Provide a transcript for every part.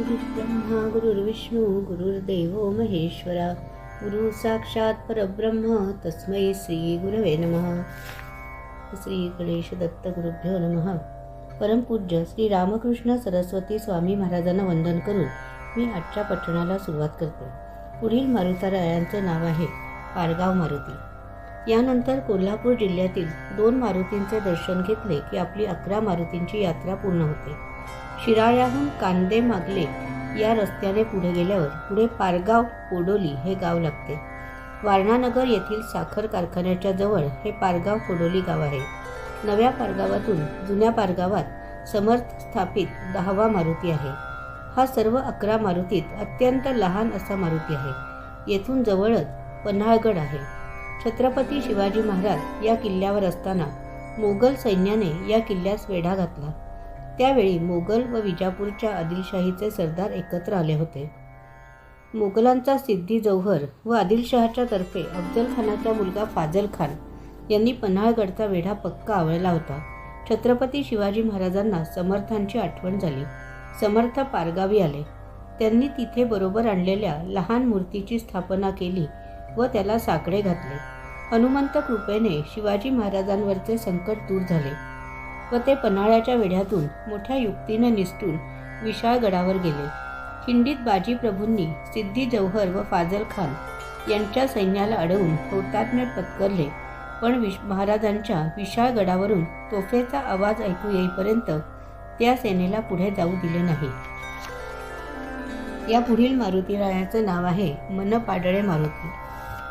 गुरुर्ब्रह्मा गुरुर्विष्णू गुरुर्देवो महेश्वरा गुरु साक्षात परब्रह्म तस्मै श्री गुरवे नमः. श्री गणेश दत्त गुरुभ्यो नमः. परमपूज्य श्री रामकृष्ण सरस्वती स्वामी महाराजांना वंदन करून मी आजच्या पठणाला सुरुवात करते. पुढील मारुतीरायांचे नाव आहे पारगाव मारुती. यानंतर कोल्हापूर जिल्ह्यातील 2 मारुतींचे दर्शन घेतले की आपली 11 मारुतींची यात्रा पूर्ण होते. शिराळ्याहून कांदे मागले या रस्त्याने पुढे गेल्यावर पुढे पारगाव कोडोली हे गाव लागते. वारणानगर येथील साखर कारखान्याच्या जवळ हे पारगाव कोडोली गाव आहे. नव्या पारगावातून जुन्या पारगावात समर्थ स्थापित 10वा मारुती आहे. हा सर्व 11 मारुतीत अत्यंत लहान असा मारुती आहे. येथून जवळच पन्हाळगड आहे. छत्रपती शिवाजी महाराज या किल्ल्यावर असताना मोगल सैन्याने या किल्ल्यास वेढा घातला. त्यावेळी मोगल व विजापूरच्या आदिलशाहीचे सरदार एकत्र आले होते. मोगलांचा सिद्दी जौहर व आदिलशहाच्या तर्फे अफजल खानाचा मुलगा फाजल खान यांनी पन्हाळगडचा वेढा पक्का आवळला होता. छत्रपती शिवाजी महाराजांना समर्थांची आठवण झाली. समर्थ पारगावी आले. त्यांनी तिथे बरोबर आणलेल्या लहान मूर्तीची स्थापना केली व त्याला साकडे घातले. हनुमंत कृपेने शिवाजी महाराजांवरचे संकट दूर झाले व ते पन्हाळ्याच्या वेढ्यातून मोठ्या युक्तीने निसटून विशाळगडावर गेले. खिंडीत बाजी प्रभूंनी सिद्दी जौहर व फाजल खान यांच्या सैन्याला अडवून हुतात्म्य पत्करले, पण महाराजांच्या विशाळगडावरून तोफेचा आवाज ऐकू येईपर्यंत त्या सेनेला पुढे जाऊ दिले नाही. या पुढील मारुतीरायाचे नाव आहे मनपाडळे मारुती.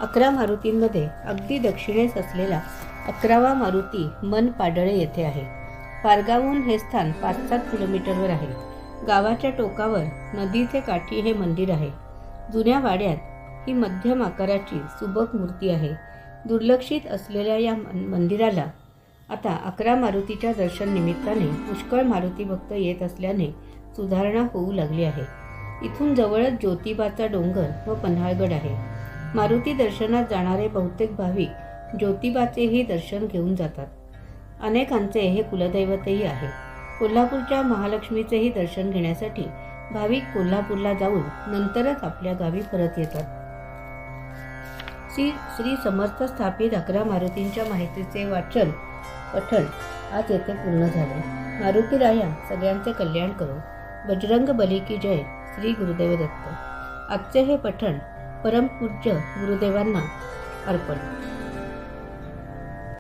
11 मारुतींमध्ये अगदी दक्षिणेस असलेला 11वा मारुती मनपाडळे येथे आहे. पारगावहून हे स्थान 5-7 किलोमीटरवर आहे. गावाच्या टोकावर नदीचे काठी हे मंदिर आहे. जुन्या वाड्यात ही मध्यम आकाराची सुबक मूर्ती आहे. दुर्लक्षित असलेल्या या मंदिराला आता 11 मारुतीच्या दर्शन निमित्ताने पुष्कळ मारुती भक्त येत असल्याने सुधारणा होऊ लागली आहे. इथून जवळच ज्योतिबाचा डोंगर व पन्हाळगड आहे. मारुती दर्शनात जाणारे बहुतेक भाविक ज्योतिबाचेही दर्शन घेऊन जातात. अनेकांचे हे कुलदैवतही आहे. कोल्हापूरच्या महालक्ष्मीचेही दर्शन घेण्यासाठी भाविक कोल्हापूरला जाऊन नंतरच आपल्या गावी परत येतात. श्री समर्थ स्थापित 11 मारुतींच्या माहितीचे वाचन पठण आज येथे पूर्ण झाले. मारुतीराया सगळ्यांचे कल्याण करो. बजरंग बली की जय. श्री गुरुदेव दत्त. आजचे हे पठण परमपूज्य गुरुदेवांना अर्पण.